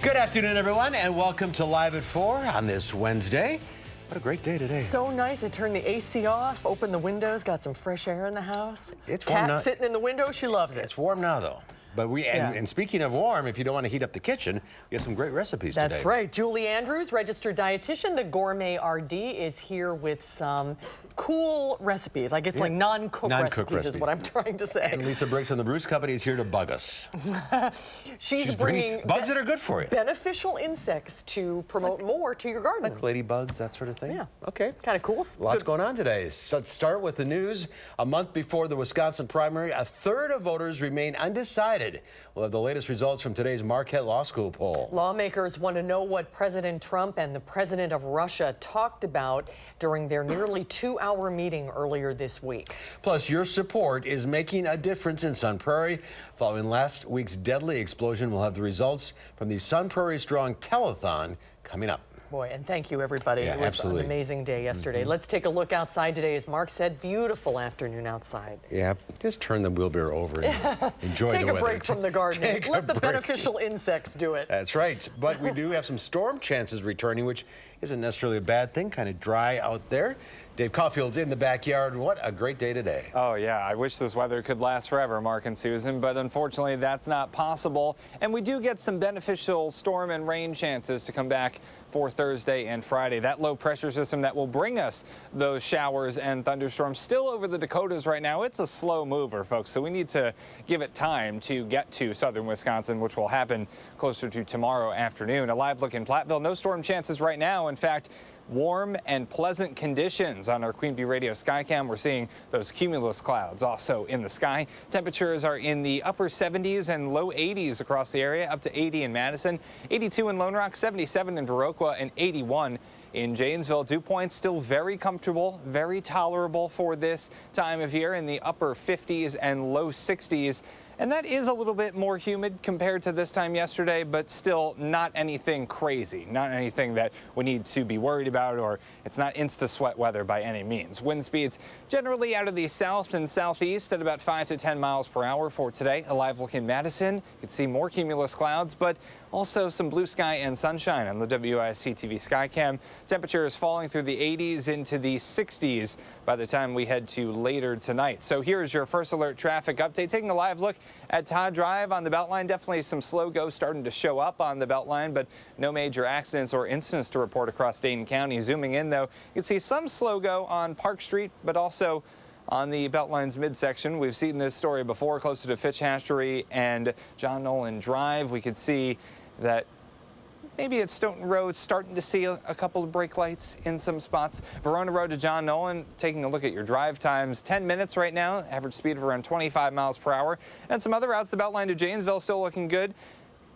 Good afternoon, everyone, and welcome to Live at 4 on this Wednesday. What a great day today. So nice. I turned the AC off, opened the windows, got some fresh air in the house. It's warm now. Cat sitting in the window, she loves it. It's warm now, though. But and speaking of warm, if you don't want to heat up the kitchen, we have some great recipes today. That's right. Julie Andrews, registered dietitian, the Gourmet RD, is here with some cool recipes. Like it's like non-cook recipes is what I'm trying to say. And Lisa Briggs from the Bruce Company is here to bug us. She's bringing bugs that are good for you. Beneficial insects to promote more to your garden. Like ladybugs, that sort of thing? Yeah. Okay. Kind of cool. Lots going on today. So let's start with the news. A month before the Wisconsin primary, a third of voters remain undecided. We'll have the latest results from today's Marquette Law School poll. Lawmakers want to know what President Trump and the president of Russia talked about during their nearly 2-hour meeting earlier this week. Plus, your support is making a difference in Sun Prairie. Following last week's deadly explosion, we'll have the results from the Sun Prairie Strong Telethon coming up. Boy, and thank you, everybody. Yeah, it was absolutely. an amazing day yesterday. Let's take a look outside today. As Mark said, beautiful afternoon outside. Yeah, just turn the wheelbarrow over and enjoy the weather. Take a break from the gardening. Let the break. beneficial insects do it. That's right. But we do have some storm chances returning, which isn't necessarily a bad thing. Kind of dry out there. Dave Caulfield's in the backyard. What a great day today. Oh, yeah. I wish this weather could last forever, Mark and Susan, but unfortunately that's not possible. And we do get some beneficial storm and rain chances to come back for Thursday and Friday. That low pressure system that will bring us those showers and thunderstorms still over the Dakotas right now. It's a slow mover, folks, so we need to give it time to get to southern Wisconsin, which will happen closer to tomorrow afternoon. A live look in Platteville. No storm chances right now. In fact, warm and pleasant conditions on our Queen Bee Radio Skycam. We're seeing those cumulus clouds also in the sky. Temperatures are in the upper 70s and low 80s across the area, up to 80 in Madison, 82 in Lone Rock, 77 in Viroqua, and 81 in Janesville. Dew points still very comfortable, very tolerable for this time of year in the upper 50s and low 60s. And that is a little bit more humid compared to this time yesterday, but still not anything crazy, not anything that we need to be worried about, or it's not insta-sweat weather by any means. Wind speeds generally out of the south and southeast at about 5 to 10 miles per hour for today. A live look in Madison. You can see more cumulus clouds, but also some blue sky and sunshine on the WISC-TV Skycam. Temperatures falling through the 80s into the 60s by the time we head to later tonight. So here's your first alert traffic update. Taking a live look at Todd Drive on the Beltline. Definitely some slow go starting to show up on the Beltline, but no major accidents or incidents to report across Dane County. Zooming in, though, you can see some slow go on Park Street, but also on the Beltline's midsection. We've seen this story before, closer to Fitch Hatchery and John Nolan Drive. We could see that maybe at Stoughton Road, starting to see a couple of brake lights in some spots. Verona Road to John Nolan, taking a look at your drive times, 10 minutes right now, average speed of around 25 miles per hour. And some other routes, the Beltline to Janesville still looking good.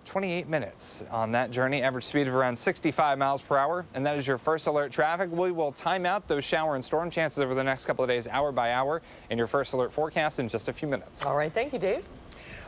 28 minutes on that journey, average speed of around 65 miles per hour. And that is your first alert traffic. We will time out those shower and storm chances over the next couple of days, hour by hour, in your first alert forecast in just a few minutes. All right. Thank you, Dave.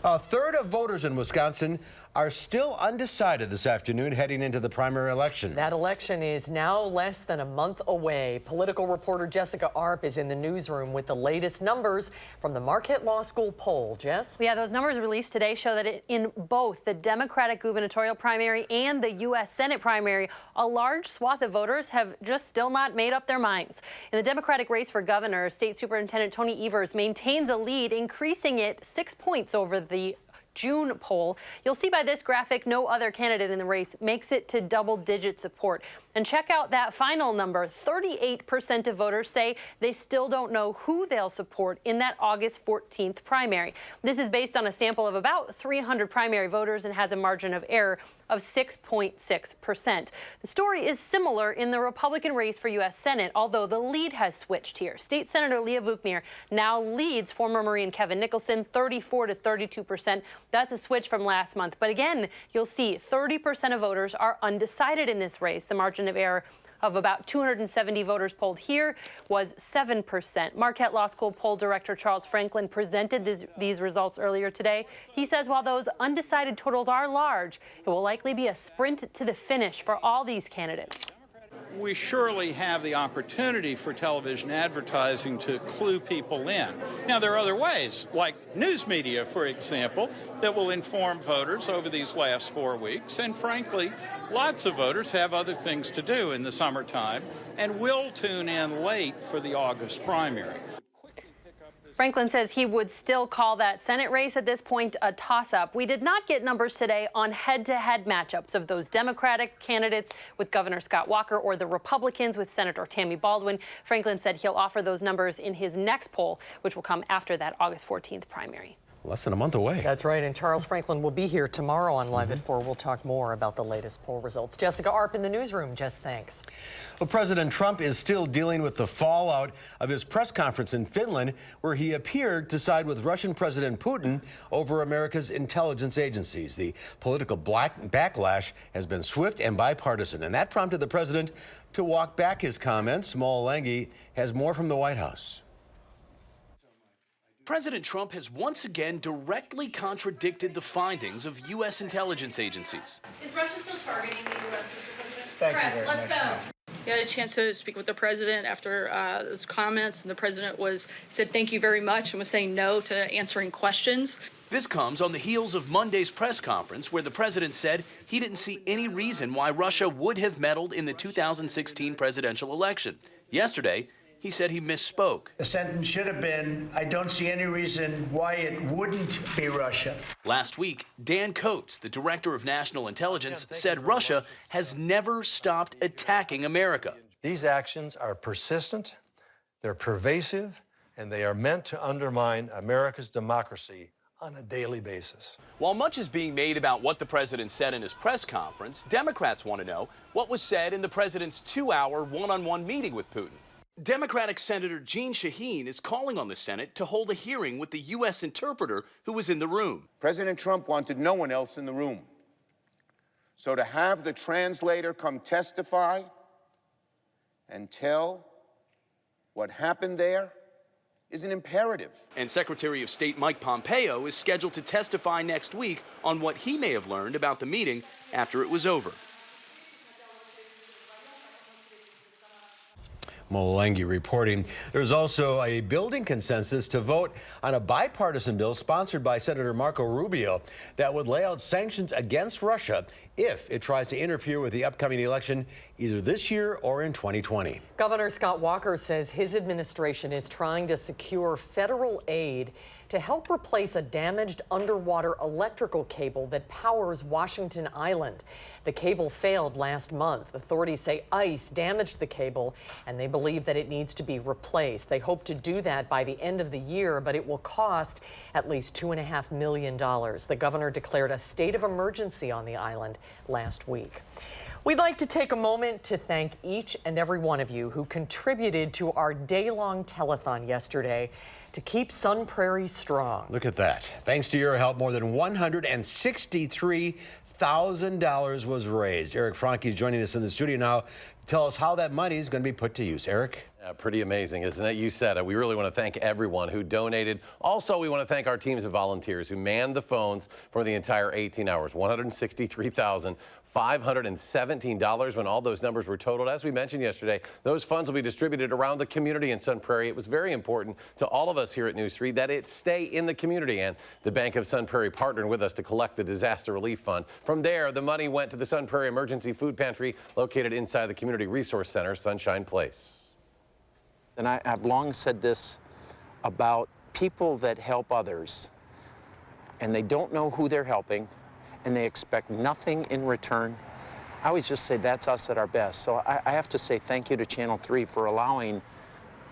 A third of voters in Wisconsin are still undecided this afternoon heading into the primary election. That election is now less than a month away. Political reporter Jessica Arp is in the newsroom with the latest numbers from the Marquette Law School poll. Jess? Yeah, those numbers released today show that in both the Democratic gubernatorial primary and the U.S. Senate primary, a large swath of voters have just still not made up their minds. In the Democratic race for governor, State Superintendent Tony Evers maintains a lead, increasing it 6 points over the June poll. You'll see by this graphic, no other candidate in the race makes it to double-digit support. And check out that final number. 38% of voters say they still don't know who they'll support in that August 14th primary. This is based on a sample of about 300 primary voters and has a margin of error of 6.6%. The story is similar in the Republican race for U.S. Senate, although the lead has switched here. State Senator Leah Vukmir now leads former Marine Kevin Nicholson 34 to 32%. That's a switch from last month. But again, you'll see 30% of voters are undecided in this race. The margin of error of about 270 voters polled here was 7%. Marquette Law School poll director Charles Franklin presented these results earlier today. He says while those undecided totals are large, it will likely be a sprint to the finish for all these candidates. we surely have the opportunity for television advertising to clue people in. Now, there are other ways, like news media, for example, that will inform voters over these last 4 weeks. And frankly, lots of voters have other things to do in the summertime and will tune in late for the August primary. Franklin says he would still call that Senate race at this point a toss-up. We did not get numbers today on head-to-head matchups of those Democratic candidates with Governor Scott Walker or the Republicans with Senator Tammy Baldwin. Franklin said he'll offer those numbers in his next poll, which will come after that August 14th primary. Less than a month away. That's right, and Charles Franklin will be here tomorrow on Live at 4. We'll talk more about the latest poll results. Jessica Arp in the newsroom. Jess, thanks. Well, President Trump is still dealing with the fallout of his press conference in Finland, where he appeared to side with Russian President Putin over America's intelligence agencies. The political backlash has been swift and bipartisan, and that prompted the president to walk back his comments. Molengi has more from the White House. President Trump has once again directly contradicted the findings of U.S. intelligence agencies. Is Russia still targeting the U.S., Mr. President? Thank you very Let's much. go. We had a chance to speak with the president after those comments, and the president said thank you very much and was saying no to answering questions. This comes on the heels of Monday's press conference where the president said he didn't see any reason why Russia would have meddled in the 2016 presidential election. Yesterday, he said he misspoke. The sentence should have been, I don't see any reason why it wouldn't be Russia. Last week, Dan Coates, the director of national intelligence, said Russia has never stopped attacking America. These actions are persistent, they're pervasive, and they are meant to undermine America's democracy on a daily basis. While much is being made about what the president said in his press conference, Democrats want to know what was said in the president's 2-hour one-on-one meeting with Putin. Democratic Senator Jeanne Shaheen is calling on the Senate to hold a hearing with the U.S. interpreter who was in the room. President Trump wanted no one else in the room. So to have the translator come testify and tell what happened there is an imperative. And Secretary of State Mike Pompeo is scheduled to testify next week on what he may have learned about the meeting after it was over. Molengi reporting. There's also a building consensus to vote on a bipartisan bill sponsored by Senator Marco Rubio that would lay out sanctions against Russia if it tries to interfere with the upcoming election either this year or in 2020. Governor Scott Walker says his administration is trying to secure federal aid to help replace a damaged underwater electrical cable that powers Washington Island. The cable failed last month. Authorities say ice damaged the cable, and they believe that it needs to be replaced. They hope to do that by the end of the year, but it will cost at least $2.5 million. The governor declared a state of emergency on the island last week. We'd like to take a moment to thank each and every one of you who contributed to our day-long telethon yesterday to keep Sun Prairie strong. Look at that. Thanks to your help, more than $163,000 was raised. Eric Franke is joining us in the studio now. Tell us how that money is going to be put to use. Eric? Pretty amazing, isn't it? You said it. We really want to thank everyone who donated. Also, we want to thank our teams of volunteers who manned the phones for the entire 18 hours. $163,517 when all those numbers were totaled. As we mentioned yesterday, those funds will be distributed around the community in Sun Prairie. It was very important to all of us here at News 3 that it stay in the community, and the Bank of Sun Prairie partnered with us to collect the disaster relief fund. From there, the money went to the Sun Prairie Emergency Food Pantry located inside the Community Resource Center, Sunshine Place. And I've long said this about people that help others, and they don't know who they're helping, and they expect nothing in return. I always just say that's us at our best. So I have to say thank you to Channel 3 for allowing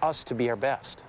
us to be our best.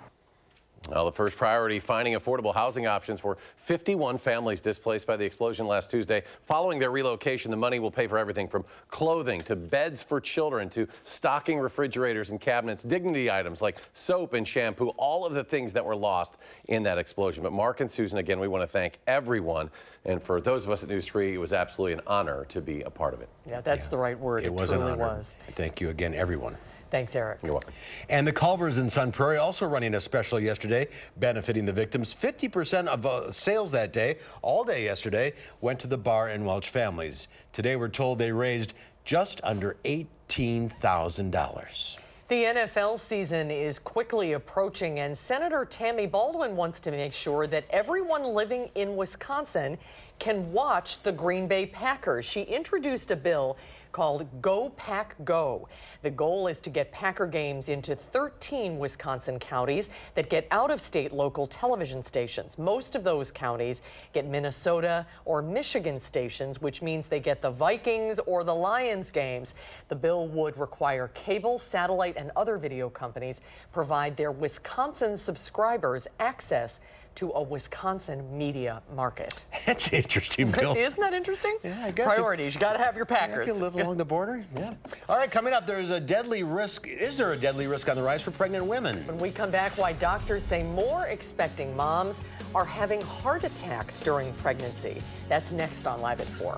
Well, the first priority, finding affordable housing options for 51 families displaced by the explosion last Tuesday. Following their relocation, the money will pay for everything from clothing to beds for children to stocking refrigerators and cabinets, dignity items like soap and shampoo, all of the things that were lost in that explosion. But Mark and Susan, again, we want to thank everyone. And for those of us at News 3, it was absolutely an honor to be a part of it. Yeah, that's the right word. It was an truly honor. was. Thank you again, everyone. Thanks, Eric. You're welcome. And the Culvers in Sun Prairie also running a special yesterday, benefiting the victims. 50% of sales that day, all day yesterday, went to the Barr and Welch families. Today, we're told they raised just under $18,000. The NFL season is quickly approaching, and Senator Tammy Baldwin wants to make sure that everyone living in Wisconsin can watch the Green Bay Packers. She introduced a bill called Go Pack Go. The goal is to get Packer games into 13 Wisconsin counties that get out-of-state local television stations. Most of those counties get Minnesota or Michigan stations, which means they get the Vikings or the Lions games. The bill would require cable, satellite, and other video companies provide their Wisconsin subscribers access to a Wisconsin media market. That's an interesting bill. Isn't that interesting? Yeah, I guess. Priorities. You got to have your Packers. You live along the border. Yeah. All right, coming up, there's a deadly risk. Is there a deadly risk on the rise for pregnant women? When we come back, why doctors say more expecting moms are having heart attacks during pregnancy. That's next on Live at 4.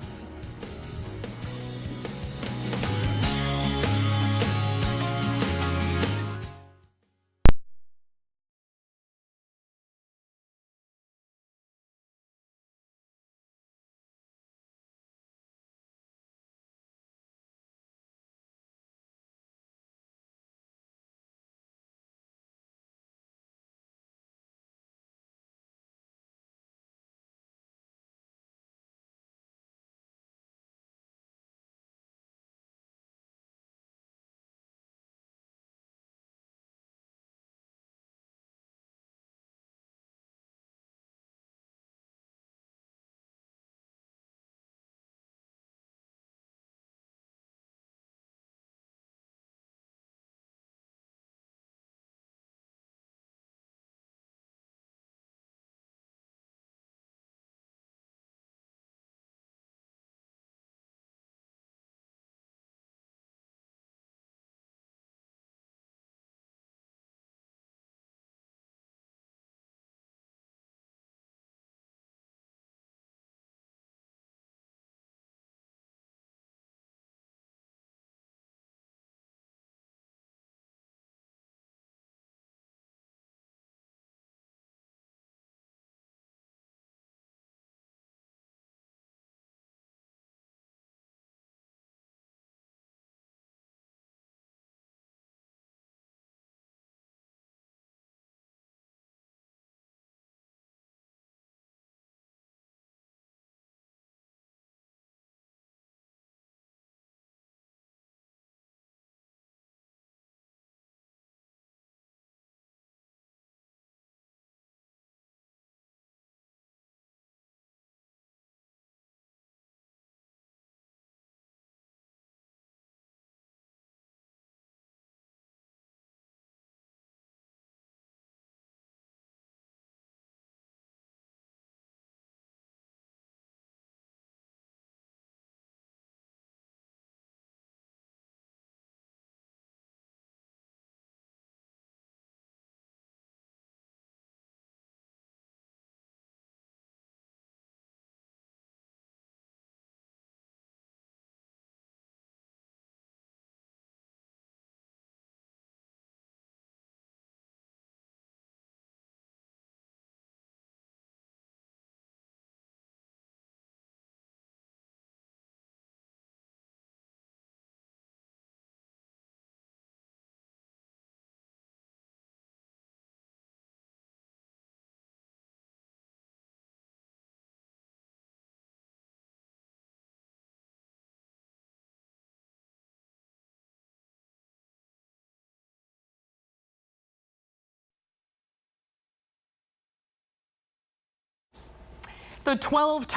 The 12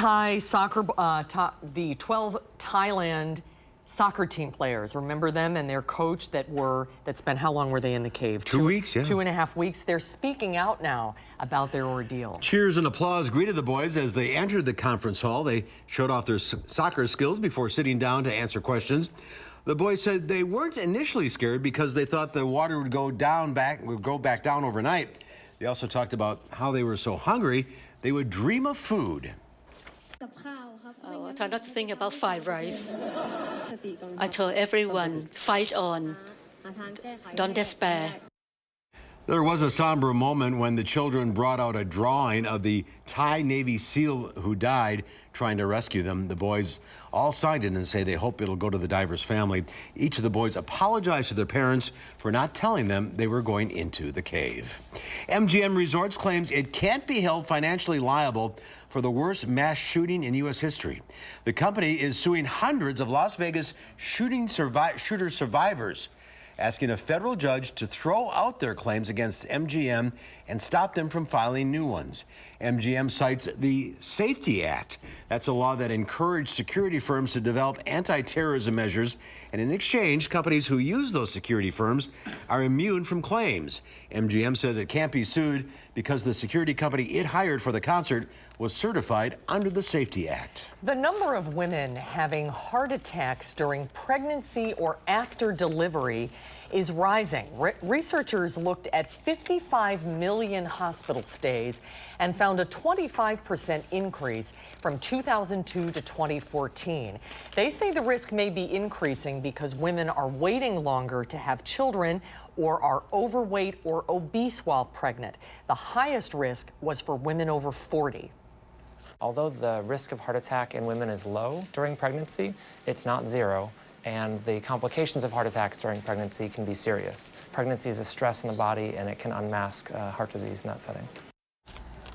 Thailand soccer team players, remember them and their coach that spent, how long were they in the cave? 2 weeks, yeah. 2.5 weeks. They're speaking out now about their ordeal. Cheers and applause greeted the boys as they entered the conference hall. They showed off their soccer skills before sitting down to answer questions. The boys said they weren't initially scared because they thought the water would go back down overnight. They also talked about how they were so hungry they would dream of food. I try not to think about fried rice. I told everyone, fight on. Don't despair. There was a somber moment when the children brought out a drawing of the Thai Navy SEAL who died trying to rescue them. The boys all signed it and say they hope it'll go to the diver's family. Each of the boys apologized to their parents for not telling them they were going into the cave. MGM Resorts claims it can't be held financially liable for the worst mass shooting in U.S. history. The company is suing hundreds of Las Vegas shooter survivors, asking a federal judge to throw out their claims against MGM and stop them from filing new ones. MGM cites the Safety Act. That's a law that encouraged security firms to develop anti-terrorism measures, and in exchange, companies who use those security firms are immune from claims. MGM says it can't be sued because the security company it hired for the concert was certified under the Safety Act. The number of women having heart attacks during pregnancy or after delivery is rising. Researchers looked at 55 million hospital stays and found a 25% increase from 2002 to 2014. They say the risk may be increasing because women are waiting longer to have children or are overweight or obese while pregnant. The highest risk was for women over 40. Although the risk of heart attack in women is low during pregnancy, it's not zero, and the complications of heart attacks during pregnancy can be serious. Pregnancy is a stress in the body, and it can unmask heart disease in that setting.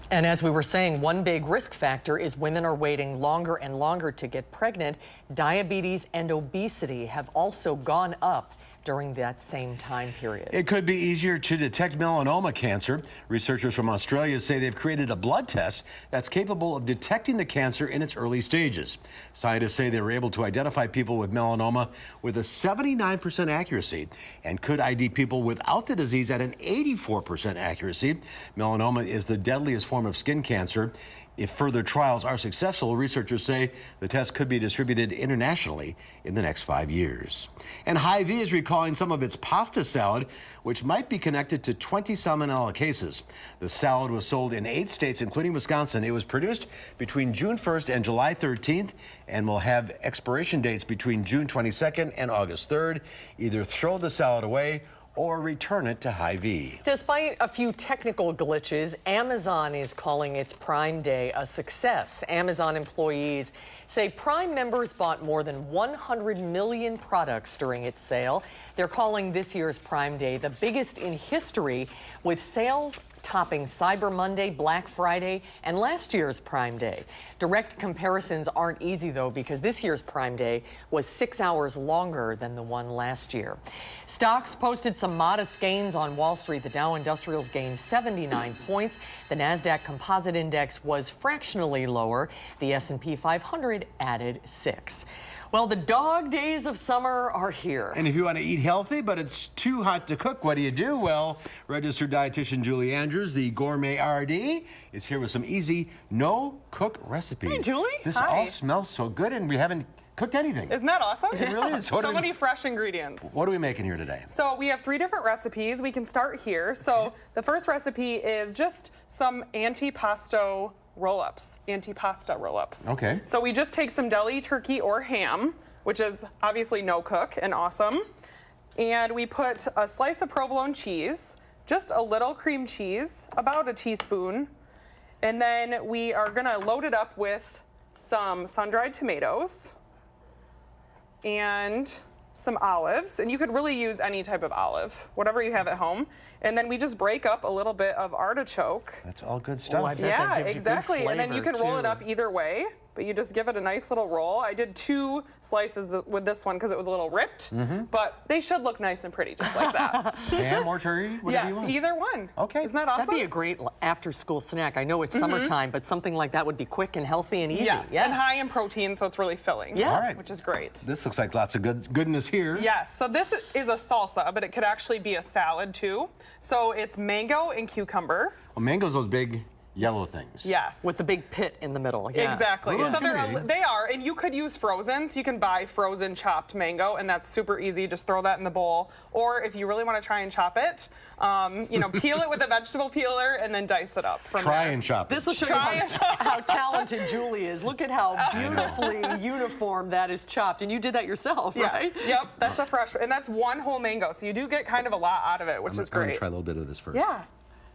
And as we were saying, one big risk factor is women are waiting longer and longer to get pregnant. Diabetes and obesity have also gone up during that same time period. It could be easier to detect melanoma cancer. Researchers from Australia say they've created a blood test that's capable of detecting the cancer in its early stages. Scientists say they were able to identify people with melanoma with a 79% accuracy and could ID people without the disease at an 84% accuracy. Melanoma is the deadliest form of skin cancer. If further trials are successful, researchers say the test could be distributed internationally in the next 5 years. And Hy-Vee is recalling some of its pasta salad, which might be connected to 20 salmonella cases. The salad was sold in 8 states, including Wisconsin. It was produced between June 1st and July 13th and will have expiration dates between June 22nd and August 3rd. Either throw the salad away or return it to Hy-Vee. Despite a few technical glitches, Amazon is calling its Prime Day a success. Amazon employees say Prime members bought more than 100 million products during its sale. They're calling this year's Prime Day the biggest in history, with sales topping Cyber Monday, Black Friday, and last year's Prime Day. Direct comparisons aren't easy, though, because this year's Prime Day was 6 hours longer than the one last year. Stocks posted some modest gains on Wall Street. The Dow Industrials gained 79 points. The NASDAQ Composite Index was fractionally lower. The S&P 500 added 6. Well, the dog days of summer are here. And if you want to eat healthy, but it's too hot to cook, what do? Well, registered dietitian Julie Andrews, the gourmet RD, is here with some easy no-cook recipes. Hey, Julie. This Hi. all smells so good, and we haven't cooked anything. Isn't that awesome? It really is. So many fresh ingredients. What are we making here today? So we have 3 different recipes. We can start here. So the first recipe is just some antipasto roll-ups, antipasta roll-ups. Okay. So we just take some deli turkey or ham, which is obviously no cook and awesome. And we put a slice of provolone cheese, just a little cream cheese, about a teaspoon. And then we are gonna load it up with some sun-dried tomatoes and some olives, and you could really use any type of olive, whatever you have at home. And then we just break up a little bit of artichoke. That's all good stuff. Oh, I bet Yeah, that gives you exactly. good And then you flavor, can roll it too. up either way, but you just give it a nice little roll. I did 2 slices with this one because it was a little ripped, but they should look nice and pretty just like that. Ham or turkey, whatever you Yes, want. either one. Okay. Isn't that awesome? That'd be a great after-school snack. I know it's summertime, but something like that would be quick and healthy and easy. Yes, and high in protein, so it's really filling. Yeah. All right. Which is great. This looks like lots of goodness here. Yes, so this is a salsa, but it could actually be a salad too. So it's mango and cucumber. Well, mango's those big yellow things. Yes. With the big pit in the middle. Yeah. Exactly. Well, So intimidating. they are, and you could use frozen. So you can buy frozen chopped mango, and that's super easy. Just throw that in the bowl. Or if you really want to try and chop it, peel it with a vegetable peeler and then dice it up. Try and chop it. This will show you how talented Julie is. Look at how beautifully uniform that is chopped. And you did that yourself, right? Yes. Yep. That's a fresh, and that's one whole mango. So you do get kind of a lot out of it, which is I'm going great. to try a little bit of this first. Yeah,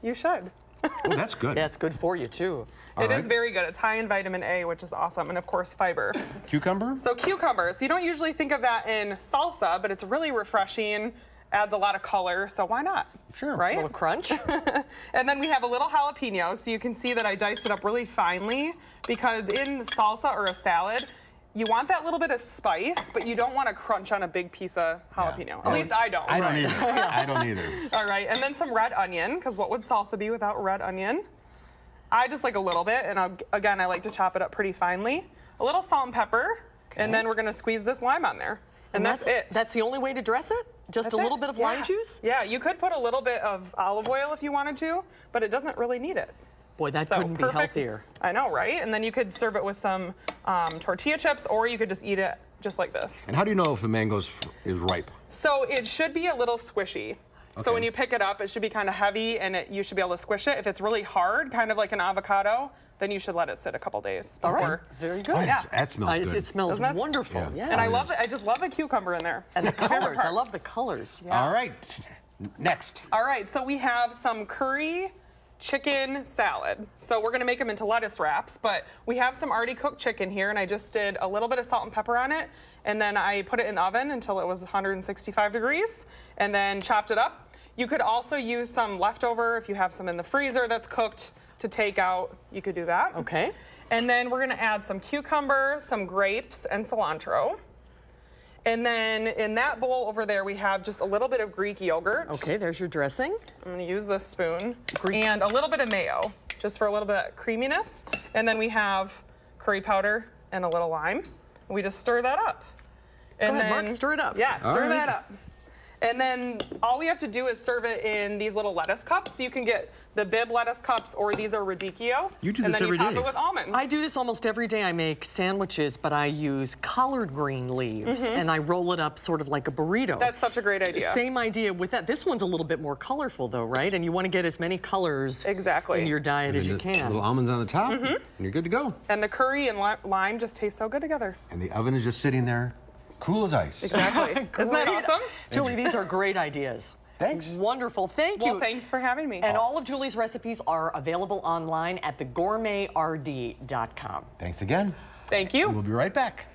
you should. Oh, that's good. Yeah, it's good for you, too. It is very good. It's high in vitamin A, which is awesome, and of course fiber. Cucumber? So cucumbers. You don't usually think of that in salsa, but it's really refreshing. Adds a lot of color, so why not? Sure. Right? A little crunch. And then we have a little jalapeno, so you can see that I diced it up really finely, because in salsa or a salad, you want that little bit of spice, but you don't want to crunch on a big piece of jalapeno. At least I don't. I don't either. I don't either. All right, and then some red onion, because what would salsa be without red onion? I just like a little bit, and again, I like to chop it up pretty finely. A little salt and pepper, and then we're going to squeeze this lime on there. And that's it. That's the only way to dress it? Just That's a little it. bit of Yeah. lime juice? Yeah, you could put a little bit of olive oil if you wanted to, but it doesn't really need it. Boy, that So couldn't be perfect. healthier. I know, right? And then you could serve it with some tortilla chips, or you could just eat it just like this. And how do you know if a mango is ripe? So it should be a little squishy. So Okay. when you pick it up, it should be kind of heavy, and you should be able to squish it. If it's really hard, kind of like an avocado, then you should let it sit a couple days All before. right, very good. Oh, Yeah. that smells good. It smells Doesn't that- wonderful. Yeah. Yeah. And I love it. I just love the cucumber in there. And the It's my favorite colors. I part. love the colors. All right. Next. All right, so we have some curry chicken salad. So we're gonna make them into lettuce wraps, but we have some already cooked chicken here, and I just did a little bit of salt and pepper on it, and then I put it in the oven until it was 165 degrees, and then chopped it up. You could also use some leftover if you have some in the freezer that's cooked to take out. You could do that. Okay. And then we're gonna add some cucumber, some grapes, and cilantro. And then in that bowl over there, we have just a little bit of Greek yogurt. Okay, there's your dressing. I'm gonna use this spoon. And a little bit of mayo, just for a little bit of creaminess. And then we have curry powder and a little lime. We just stir that up. And Go ahead, then, Mark, stir it up. Yeah, stir All that right. up. And then all we have to do is serve it in these little lettuce cups. You can get the bib lettuce cups, or these are radicchio. You do and this then every you top day. it with almonds. I do this almost every day. I make sandwiches, but I use collard green leaves, and I roll it up sort of like a burrito. That's such a great idea. Same idea with that. This one's a little bit more colorful, though, right? And you want to get as many colors Exactly. in your diet as you can. Little almonds on the top, and you're good to go. And the curry and lime just taste so good together. And the oven is just sitting there, cool as ice. Exactly. Isn't that Great. awesome? Julie, these are great ideas. Thanks. Wonderful. Thank you. Well, thanks for having me. And all of Julie's recipes are available online at thegourmetrd.com. Thanks again. Thank you. And we'll be right back.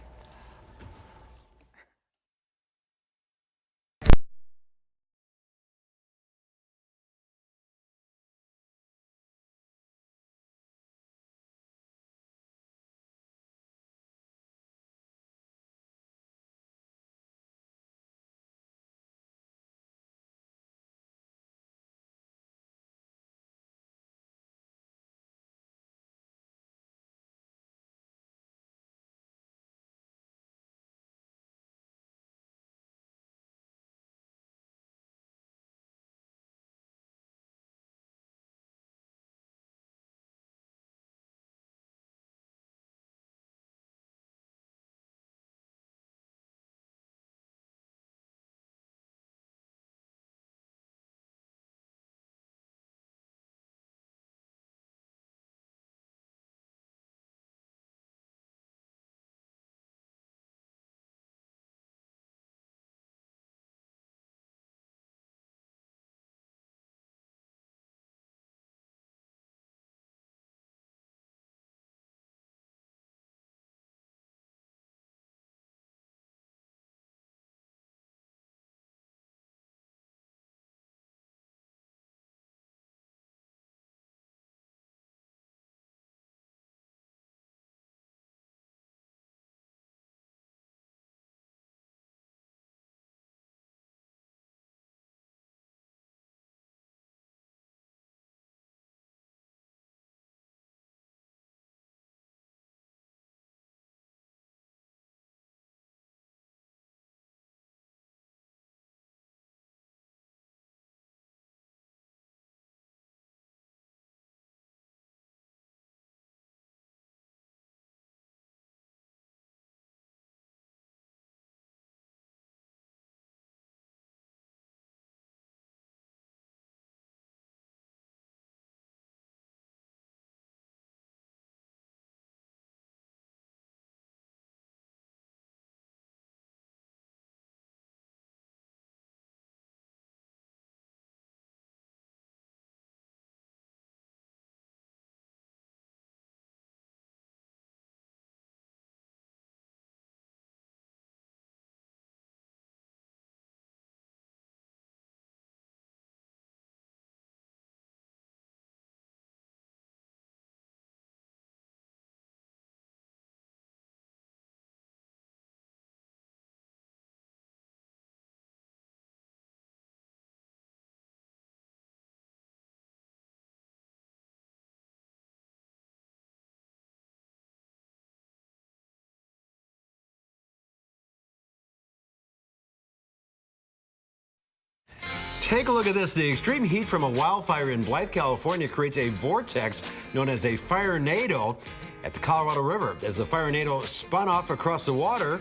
Take a look at this. The extreme heat from a wildfire in Blythe, California creates a vortex known as a firenado at the Colorado River. As the firenado spun off across the water,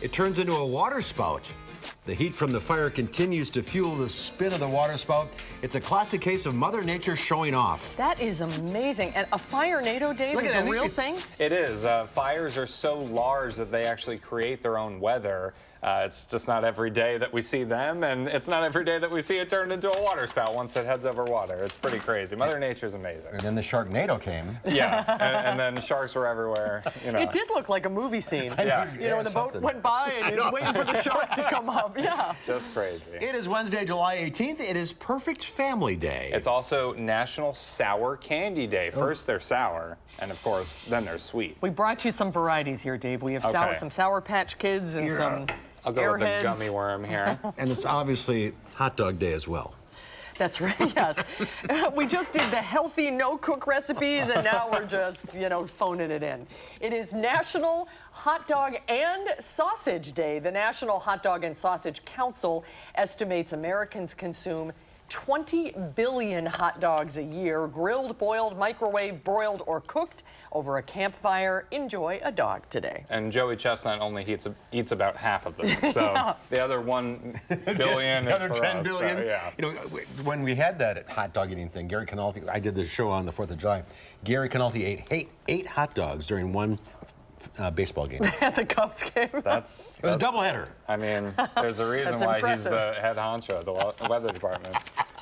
it turns into a water spout. The heat from the fire continues to fuel the spin of the water spout. It's a classic case of Mother Nature showing off. That is amazing. And a firenado, Dave, is a real thing? It is. Fires are so large that they actually create their own weather. It's just not every day that we see them, and it's not every day that we see it turned into a water spout once it heads over water. It's pretty crazy. Mother Nature's amazing. And then the Sharknado came. Yeah, and then sharks were everywhere. You know. It did look like a movie scene. Yeah. You know, when the boat went by and he was waiting for the shark to come up. Yeah. Just crazy. It is Wednesday, July 18th. It is Perfect Family Day. It's also National Sour Candy Day. First they're sour, and of course, then they're sweet. We brought you some varieties here, Dave. We have some Sour Patch Kids and some I'll go with the Airheads. gummy worm here. And it's obviously Hot Dog Day as well. That's right, yes. We just did the healthy no-cook recipes, and now we're just, phoning it in. It is National Hot Dog and Sausage Day. The National Hot Dog and Sausage Council estimates Americans consume 20 billion hot dogs a year, grilled, boiled, microwaved, broiled, or cooked over a campfire. Enjoy a dog today. And Joey Chestnut only eats about half of them, so the other 1 billion the is other for 10 us, billion. so, yeah. You know, when we had that hot dog eating thing, Gary Canalti, I did the show on the 4th of July. Gary Canalti ate 8 hot dogs during one baseball game. At the Cubs game. It was a doubleheader. I mean, there's a reason why he's the head honcho of the weather department.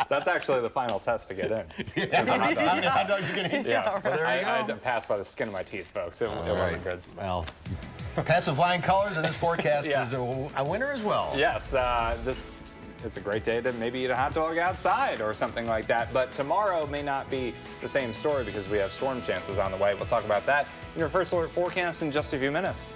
That's actually the final test to get in. How many hot dogs you gonna eat? Yeah, Well, there you I go. passed by the skin of my teeth, folks. It wasn't good. Well, pass with flying colors, and this forecast Yeah. is a winner as well. Yes, it's a great day to maybe eat a hot dog outside or something like that. But tomorrow may not be the same story because we have storm chances on the way. We'll talk about that in your First Alert forecast in just a few minutes.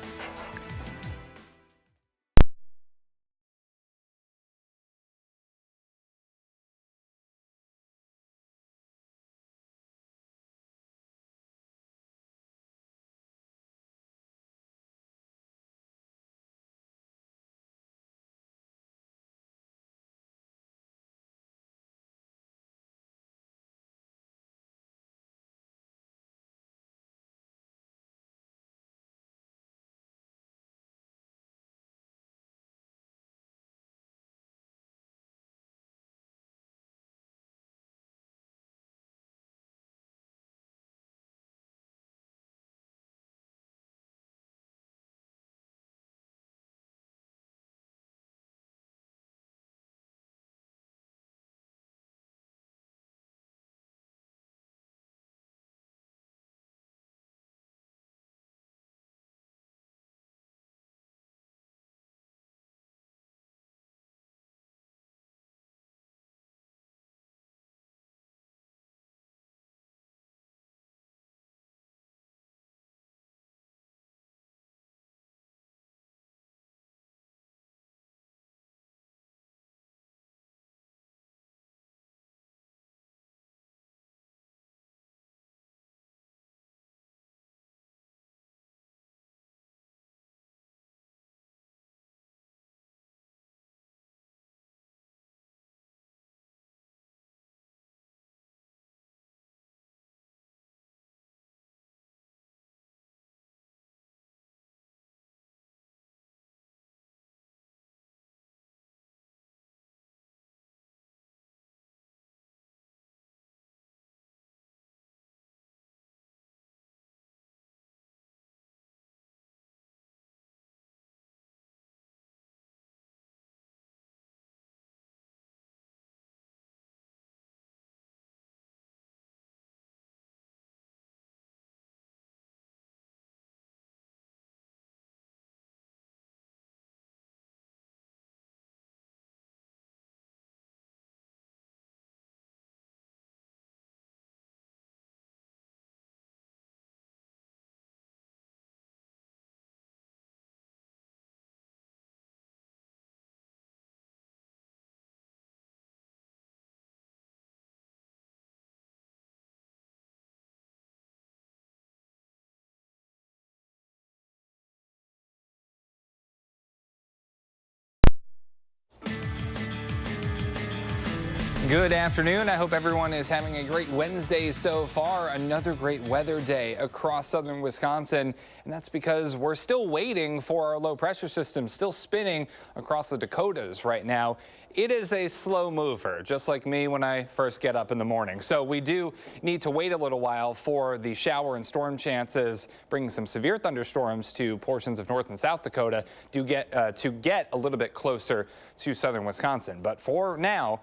Good afternoon. I hope everyone is having a great Wednesday so far. Another great weather day across southern Wisconsin. And that's because we're still waiting for our low pressure system, still spinning across the Dakotas right now. It is a slow mover, just like me when I first get up in the morning. So we do need to wait a little while for the shower and storm chances, bringing some severe thunderstorms to portions of North and South Dakota to get a little bit closer to southern Wisconsin. But for now,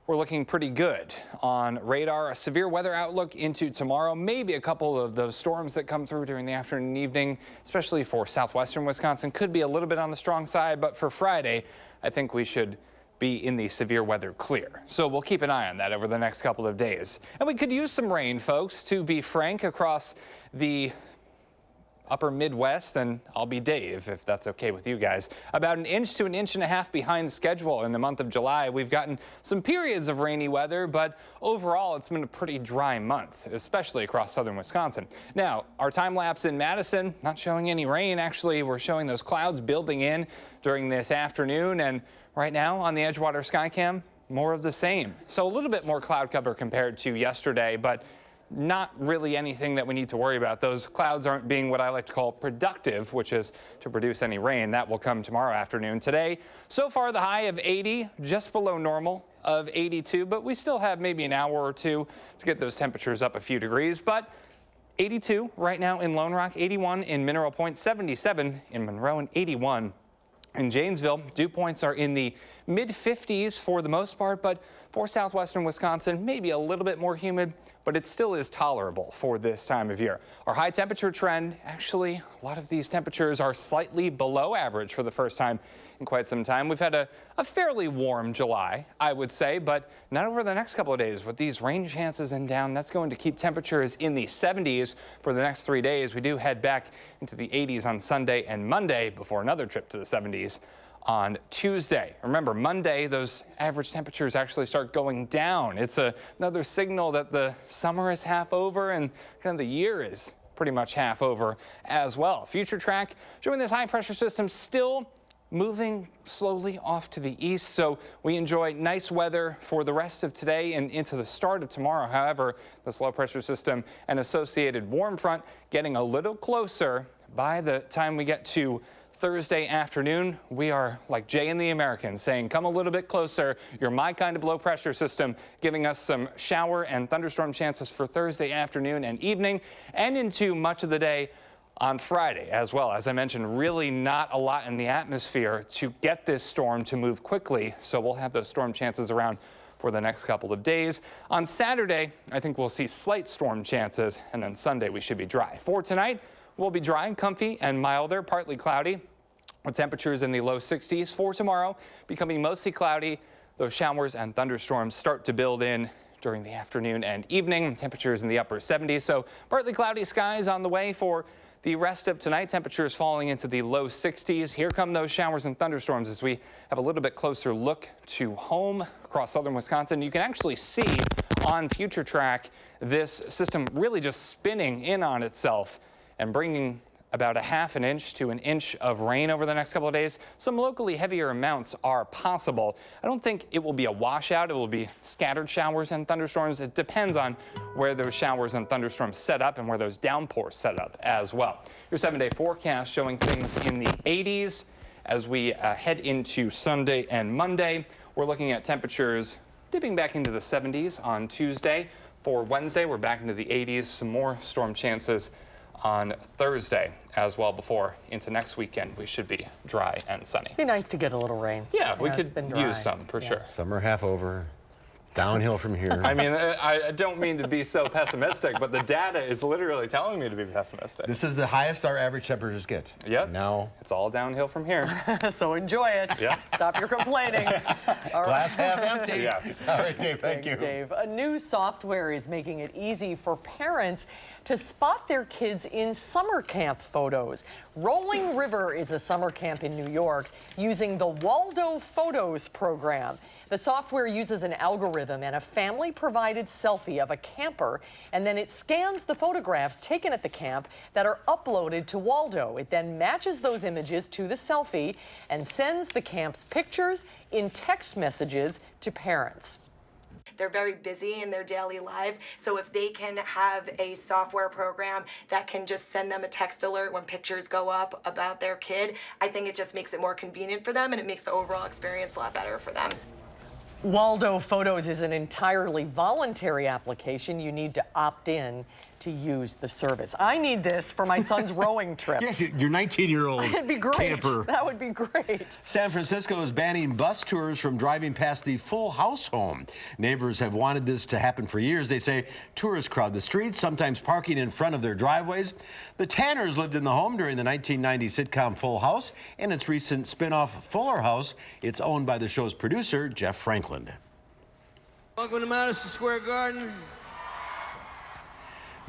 we're looking pretty good on radar. A severe weather outlook into tomorrow. Maybe a couple of those storms that come through during the afternoon and evening, especially for southwestern Wisconsin, could be a little bit on the strong side. But for Friday, I think we should be in the severe weather clear. So we'll keep an eye on that over the next couple of days. And we could use some rain, folks, to be frank, across the upper Midwest, and I'll be Dave, if that's okay with you guys. About 1 inch to 1.5 inches behind schedule in the month of July. We've gotten some periods of rainy weather, but overall it's been a pretty dry month, especially across southern Wisconsin. Now, our time lapse in Madison, not showing any rain. Actually, we're showing those clouds building in during this afternoon, and right now on the Edgewater Skycam, more of the same. So a little bit more cloud cover compared to yesterday, but not really anything that we need to worry about. Those clouds aren't being what I like to call productive, which is to produce any rain. That will come tomorrow afternoon. Today, so far the high of 80, just below normal of 82, but we still have maybe an hour or two to get those temperatures up a few degrees. But 82 right now in Lone Rock, 81 in Mineral Point, 77 in Monroe, and 81 in Janesville. Dew points are in the mid-50s for the most part, but for southwestern Wisconsin, maybe a little bit more humid, but it still is tolerable for this time of year. Our high temperature trend, actually, a lot of these temperatures are slightly below average for the first time in quite some time. We've had a fairly warm July, I would say, but not over the next couple of days. With these rain chances in down, that's going to keep temperatures in the 70s for the next 3 days. We do head back into the 80s on Sunday and Monday before another trip to the 70s on Tuesday. Remember, Monday, those average temperatures actually start going down. It's another signal that the summer is half over and kind of the year is pretty much half over as well. Future track showing this high pressure system still moving slowly off to the east, so we enjoy nice weather for the rest of today and into the start of tomorrow. However, this low pressure system and associated warm front getting a little closer. By the time we get to Thursday afternoon, we are like Jay and the Americans saying, come a little bit closer. You're my kind of low pressure system, giving us some shower and thunderstorm chances for Thursday afternoon and evening and into much of the day on Friday as well. As I mentioned, really not a lot in the atmosphere to get this storm to move quickly. So we'll have those storm chances around for the next couple of days. On Saturday, I think we'll see slight storm chances, and then Sunday we should be dry. For tonight, we'll be dry and comfy and milder, partly cloudy, with temperatures in the low 60s. For tomorrow, becoming mostly cloudy. Those showers and thunderstorms start to build in during the afternoon and evening. Temperatures in the upper 70s, so partly cloudy skies on the way for the rest of tonight. Temperatures falling into the low 60s. Here come those showers and thunderstorms as we have a little bit closer look to home across southern Wisconsin. You can actually see on Future Track this system really just spinning in on itself and bringing about 1/2 inch to 1 inch of rain over the next couple of days. Some locally heavier amounts are possible. I don't think it will be a washout. It will be scattered showers and thunderstorms. It depends on where those showers and thunderstorms set up and where those downpours set up as well. Your 7-day forecast showing things in the 80s as we head into Sunday and Monday. We're looking at temperatures dipping back into the 70s on Tuesday. For Wednesday, we're back into the 80s. Some more storm chances on Thursday as well. Before into next weekend, we should be dry and sunny. Be nice to get a little rain. Yeah, we could use some for sure. Summer half over. Downhill from here. I mean, I don't mean to be so pessimistic, but the data is literally telling me to be pessimistic. This is the highest our average temperatures get. Yep. Now it's all downhill from here. So enjoy it. Yeah. Stop your complaining. All Glass right. half empty. Yes. All right, Dave, thank you. Dave. A new software is making it easy for parents to spot their kids in summer camp photos. Rolling River is a summer camp in New York using the Waldo Photos program. The software uses an algorithm and a family-provided selfie of a camper, and then it scans the photographs taken at the camp that are uploaded to Waldo. It then matches those images to the selfie and sends the camp's pictures in text messages to parents. They're very busy in their daily lives, so if they can have a software program that can just send them a text alert when pictures go up about their kid, I think it just makes it more convenient for them, and it makes the overall experience a lot better for them. Waldo Photos is an entirely voluntary application. You need to opt in to use the service. I need this for my son's rowing trips. Yes, your 19-year-old It'd be great. camper. That would be great. San Francisco is banning bus tours from driving past the full house home. Neighbors have wanted this to happen for years. They say tourists crowd the streets, sometimes parking in front of their driveways. The Tanners lived in the home during the 1990 sitcom Full House and its recent spin-off Fuller House. It's owned by the show's producer, Jeff Franklin. Welcome to Madison Square Garden.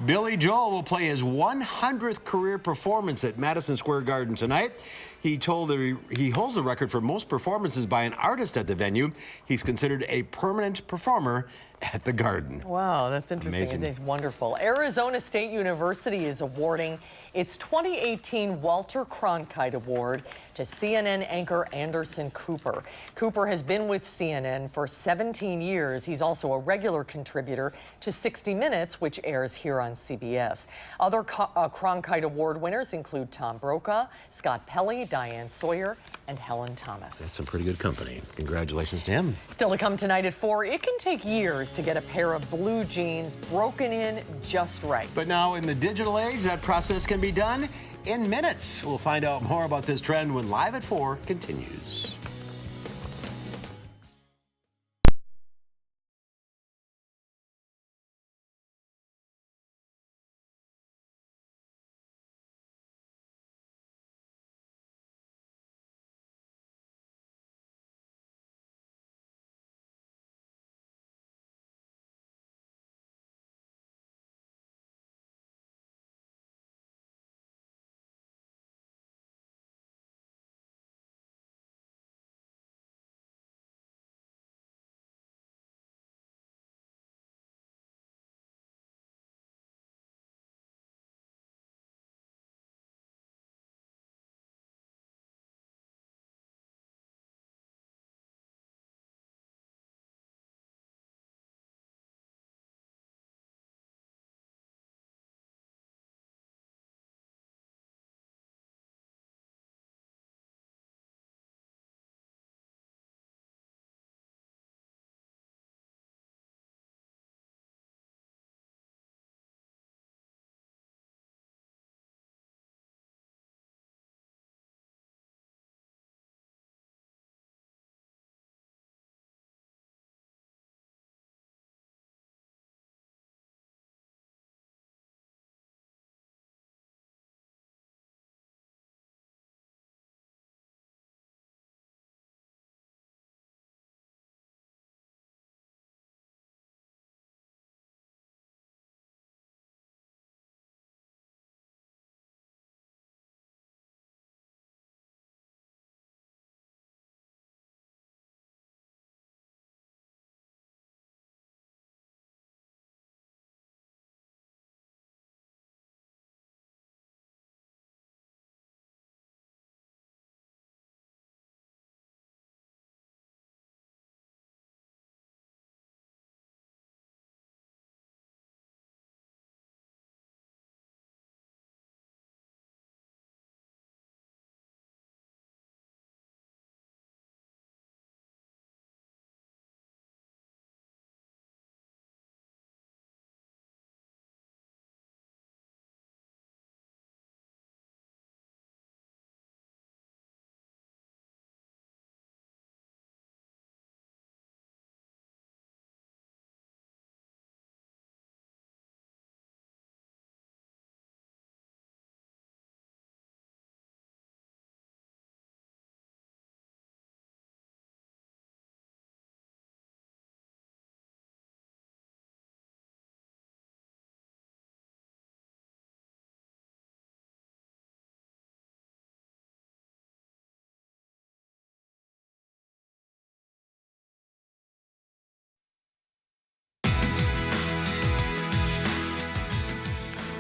Billy Joel will play his 100th career performance at Madison Square Garden tonight. He holds the record for most performances by an artist at the venue. He's considered a permanent performer at the Garden. Wow, that's interesting. Amazing. He's wonderful. Arizona State University is awarding its 2018 Walter Cronkite Award to CNN anchor Anderson Cooper. Cooper has been with CNN for 17 years. He's also a regular contributor to 60 Minutes, which airs here on CBS. Other Cronkite Award winners include Tom Brokaw, Scott Pelley, Diane Sawyer, and Helen Thomas. That's some pretty good company. Congratulations to him. Still to come tonight at 4, it can take years to get a pair of blue jeans broken in just right. But now in the digital age, that process can be done in minutes. We'll find out more about this trend when Live at 4 continues.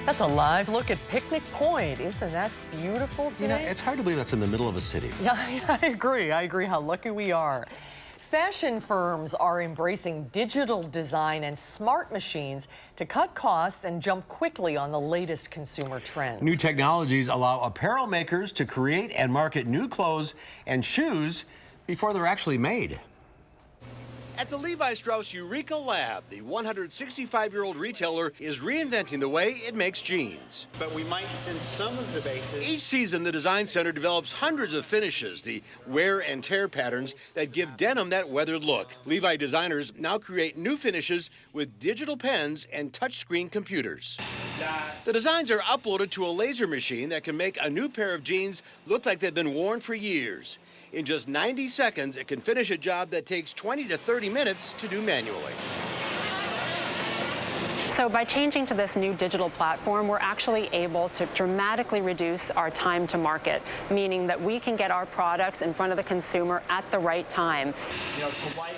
That's a live look at Picnic Point. Isn't that beautiful today? You know, it's hard to believe that's in the middle of a city. Yeah, I agree. I agree how lucky we are. Fashion firms are embracing digital design and smart machines to cut costs and jump quickly on the latest consumer trends. New technologies allow apparel makers to create and market new clothes and shoes before they're actually made. At the Levi Strauss Eureka Lab, the 165-year-old retailer is reinventing the way it makes jeans. But we might send some of the bases. Each season, the Design Center develops hundreds of finishes, the wear and tear patterns that give denim that weathered look. Levi designers now create new finishes with digital pens and touchscreen computers. The designs are uploaded to a laser machine that can make a new pair of jeans look like they've been worn for years. In just 90 seconds, it can finish a job that takes 20 to 30 minutes to do manually. So by changing to this new digital platform, we're actually able to dramatically reduce our time to market, meaning that we can get our products in front of the consumer at the right time.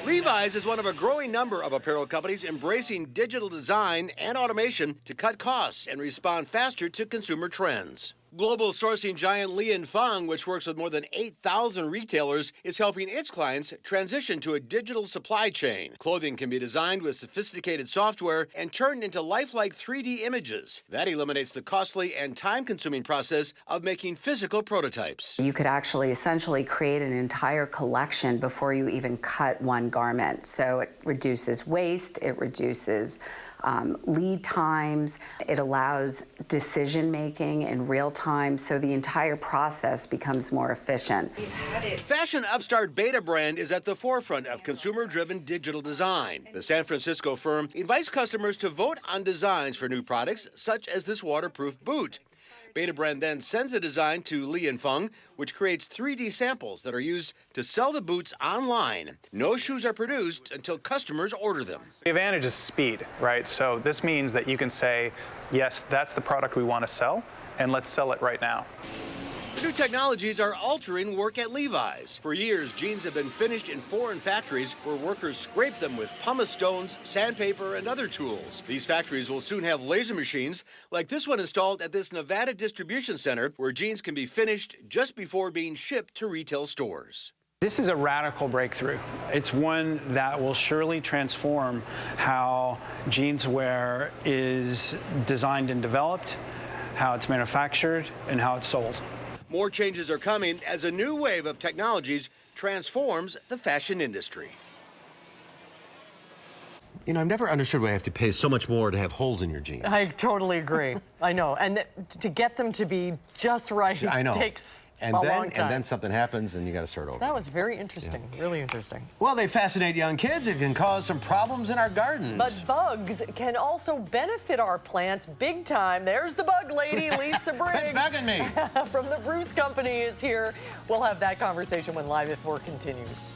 Levi's is one of a growing number of apparel companies embracing digital design and automation to cut costs and respond faster to consumer trends. Global sourcing giant Li & Fung, which works with more than 8,000 retailers, is helping its clients transition to a digital supply chain. Clothing can be designed with sophisticated software and turned into lifelike 3D images. That eliminates the costly and time-consuming process of making physical prototypes. You could actually essentially create an entire collection before you even cut one garment. So it reduces waste, it reduces lead times, it allows decision-making in real time, so the entire process becomes more efficient. Fashion upstart Beta Brand is at the forefront of consumer-driven digital design. The San Francisco firm invites customers to vote on designs for new products, such as this waterproof boot. Beta Brand then sends the design to Li & Fung, which creates 3D samples that are used to sell the boots online. No shoes are produced until customers order them. The advantage is speed, right? So this means that you can say, yes, that's the product we want to sell, and let's sell it right now. The new technologies are altering work at Levi's. For years, jeans have been finished in foreign factories where workers scrape them with pumice stones, sandpaper, and other tools. These factories will soon have laser machines like this one installed at this Nevada distribution center where jeans can be finished just before being shipped to retail stores. This is a radical breakthrough. It's one that will surely transform how jeans wear is designed and developed, how it's manufactured, and how it's sold. More changes are coming as a new wave of technologies transforms the fashion industry. You know, I've never understood why you have to pay so much more to have holes in your jeans. I totally agree. I know. And to get them to be just right I know. takes a long time. And then something happens and you got to start over. That was very interesting. Yeah. Really interesting. Well, they fascinate young kids. It can cause some problems in our gardens. But bugs can also benefit our plants big time. There's the bug lady, Lisa Briggs. Quit bugging me. From the Bruce Company is here. We'll have that conversation when Live at 4 continues.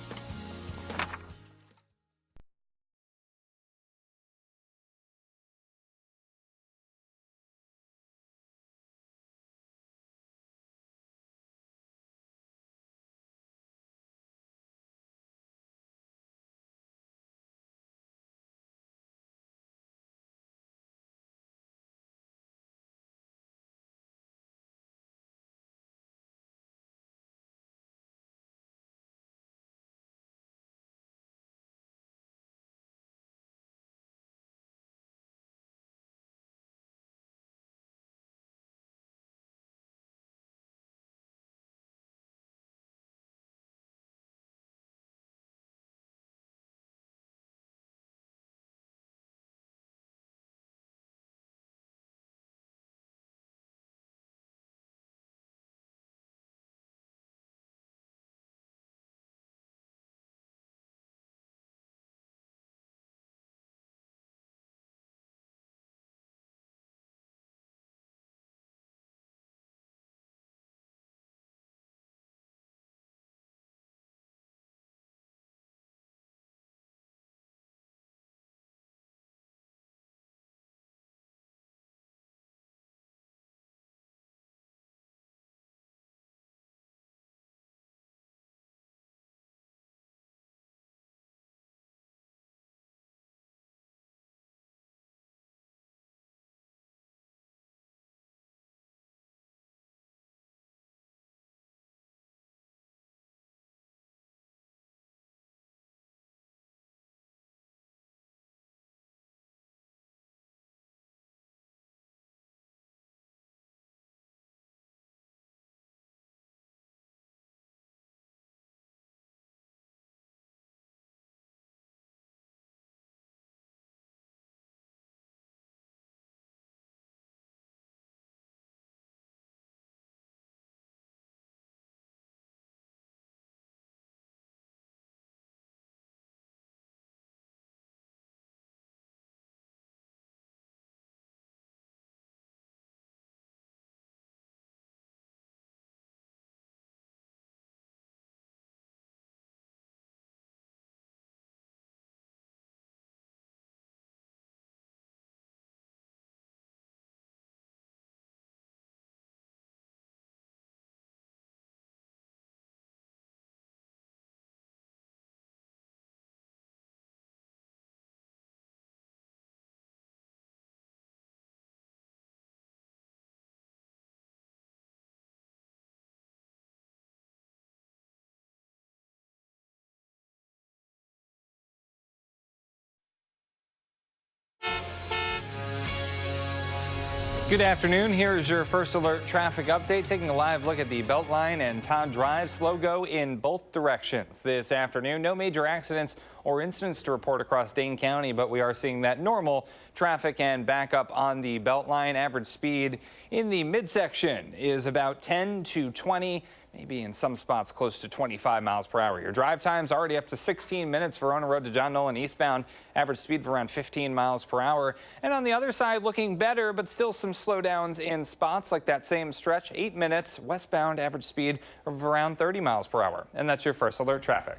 Good afternoon. Here's your first alert traffic update, taking a live look at the Beltline and Todd Drive. Slow go in both directions this afternoon. No major accidents or incidents to report across Dane County, but we are seeing that normal traffic and backup on the Beltline. Average speed in the midsection is about 10 to 20. Maybe in some spots close to 25 miles per hour. Your drive time's already up to 16 minutes for Verona Road to John Nolan eastbound. Average speed of around 15 miles per hour. And on the other side, looking better, but still some slowdowns in spots like that same stretch. 8 minutes westbound, average speed of around 30 miles per hour. And that's your first alert traffic.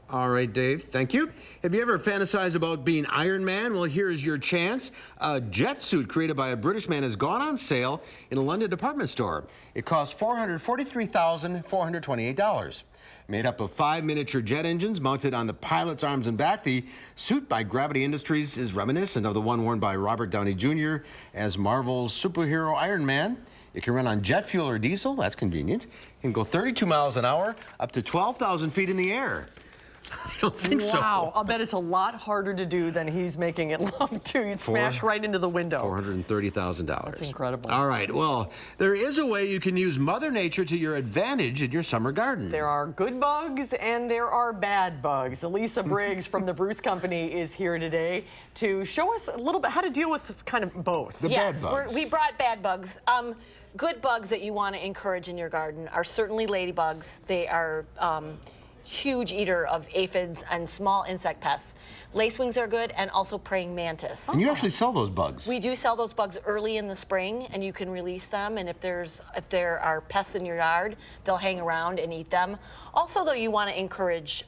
All right, Dave, thank you. Have you ever fantasized about being Iron Man? Well, here's your chance. A jet suit created by a British man has gone on sale in a London department store. It costs $443,428. Made up of 5 miniature jet engines mounted on the pilot's arms and back, the suit by Gravity Industries is reminiscent of the one worn by Robert Downey Jr. as Marvel's superhero Iron Man. It can run on jet fuel or diesel. That's convenient. It can go 32 miles an hour, up to 12,000 feet in the air. I don't think so. Wow, I'll bet it's a lot harder to do than he's making it look to. You'd smash right into the window. $430,000. That's incredible. All right, well, there is a way you can use Mother Nature to your advantage in your summer garden. There are good bugs and there are bad bugs. Elisa Briggs from the Bruce Company is here today to show us a little bit how to deal with this kind of both. The bad bugs. We brought bad bugs. Good bugs that you want to encourage in your garden are certainly ladybugs. They are huge eater of aphids and small insect pests. Lacewings are good, and also praying mantis. And you actually sell those bugs. We do sell those bugs early in the spring, and you can release them. And if there are pests in your yard, they'll hang around and eat them. Also, though, you want to encourage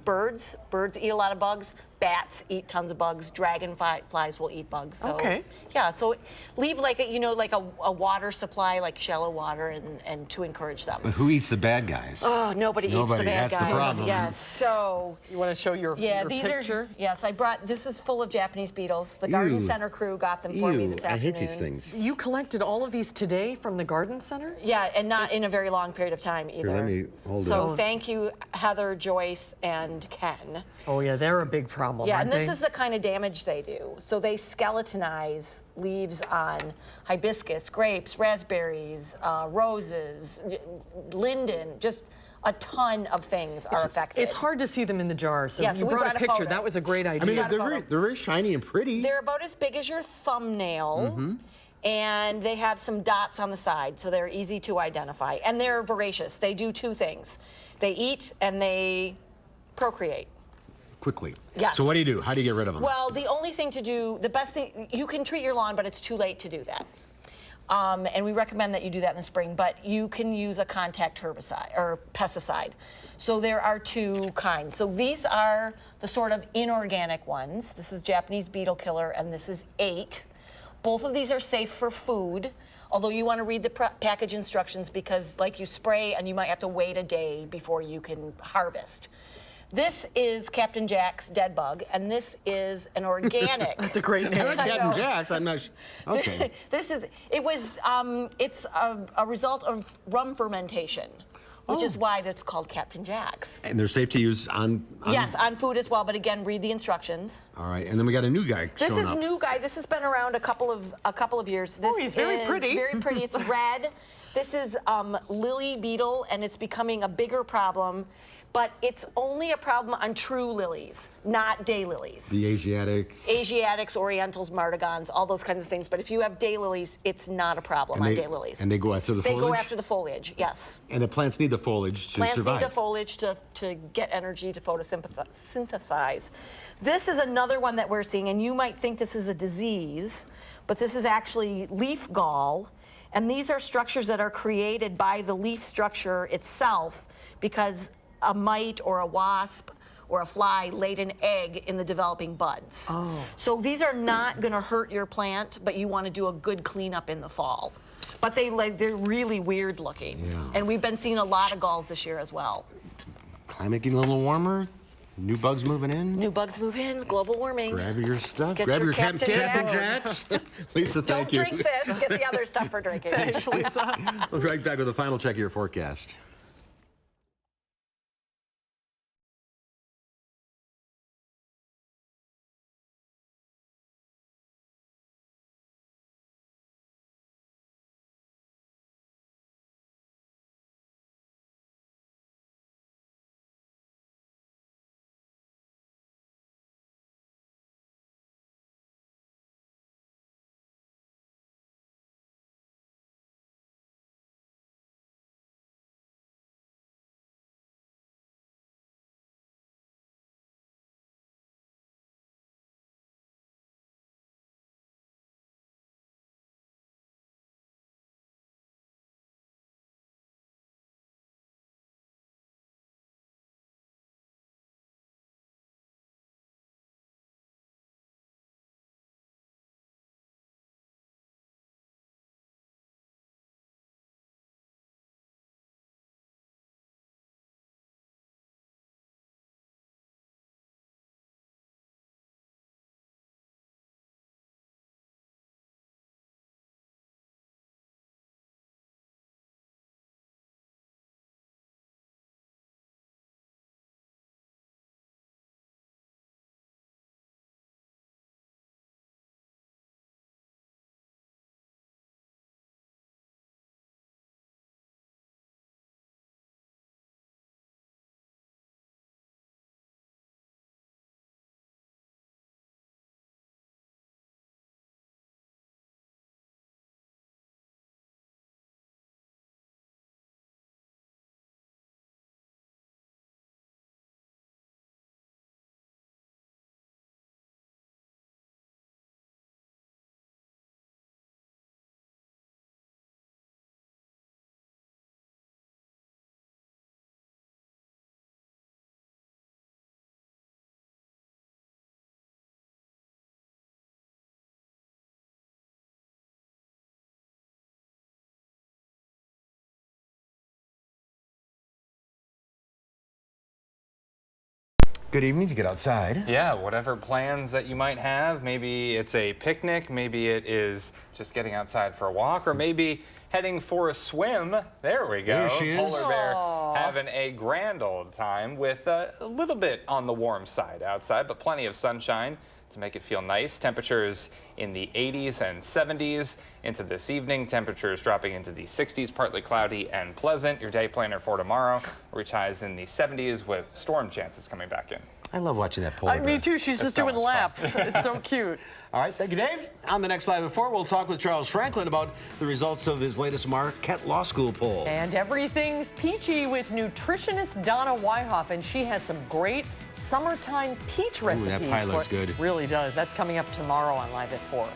birds. Birds eat a lot of bugs. Bats eat tons of bugs. Dragonflies will eat bugs. So, okay. Yeah. So leave like a water supply, like shallow water, and to encourage them. But who eats the bad guys? Oh, nobody eats the bad That's guys. the problem. Yes. So you want to show your these picture? are yes. I brought this is full of Japanese beetles. The garden center crew got them for me this afternoon. I hate these things. You collected all of these today from the garden center? Yeah, and not in a very long period of time either. Here, let me hold so it. Thank you, Heather, Joyce, and Ken. Oh yeah, they're a big problem. Yeah, aren't and this they? is the kind of damage they do. So they skeletonize leaves on hibiscus, grapes, raspberries, roses, linden, just a ton of things are affected. It's hard to see them in the jar, so yes, you we brought a picture. photo. That was a great idea. I mean, they're very shiny and pretty. They're about as big as your thumbnail. And they have some dots on the side, so they're easy to identify. And they're voracious. They do two things. They eat and they procreate. Quickly. Yes. So what do you do? How do you get rid of them? Well, the only thing to do, the best thing, you can treat your lawn, but it's too late to do that. And we recommend that you do that in the spring, but you can use a contact herbicide or pesticide. So there are two kinds. So these are the sort of inorganic ones. This is Japanese beetle killer, and this is 8. Both of these are safe for food, although you want to read the package instructions because, like, you spray and you might have to wait a day before you can harvest. This is Captain Jack's dead bug, and this is an organic. That's a great name. I like Captain Jack's. I'm not. Okay. It's a result of rum fermentation, which is why that's called Captain Jack's. And they're safe to use on Yes, on food as well. But again, read the instructions. All right, and then we got a new guy This showing is up. new guy. This has been around a couple of years. This he's very pretty. Very pretty. It's red. This is lily beetle, and it's becoming a bigger problem. But it's only a problem on true lilies, not daylilies. The Asiatics, Orientals, Mardigons, all those kinds of things. But if you have daylilies, it's not a problem on daylilies. And they go after the foliage? They go after the foliage, yes. And the plants need the foliage to Plants survive. need the foliage to get energy to photosynthesize. This is another one that we're seeing, and you might think this is a disease, but this is actually leaf gall. And these are structures that are created by the leaf structure itself because a mite or a wasp or a fly laid an egg in the developing buds. Oh. So these are not going to hurt your plant, but you want to do a good cleanup in the fall. But they're really weird looking. Yeah. And we've been seeing a lot of galls this year as well. Climate getting a little warmer. New bugs moving in. New bugs move in, global warming. Grab your stuff. Get Grab your your Captain Jacks. Lisa, thank you. Don't drink this. Get the other stuff for drinking. Thanks, Lisa. We'll be right back with a final check of your forecast. good evening to get outside. Yeah, whatever plans that you might have. Maybe it's a picnic, maybe it is just getting outside for a walk, or maybe heading for a swim. There we go. There she is. Polar bear having a grand old time with a little bit on the warm side outside, but plenty of sunshine to make it feel nice. Temperatures in the 80s and 70s into this evening. Temperatures dropping into the 60s, partly cloudy and pleasant. Your day planner for tomorrow reach highs in the 70s with storm chances coming back in. I love watching that polar bear. Me too. She's just doing laps. It's so cute. All right, thank you, Dave. On the next Live at 4, we'll talk with Charles Franklin about the results of his latest Marquette Law School poll. And everything's peachy with nutritionist Donna Wyhoff, and she has some great summertime peach recipes. That pie looks good. Really does. That's coming up tomorrow on Live at 4.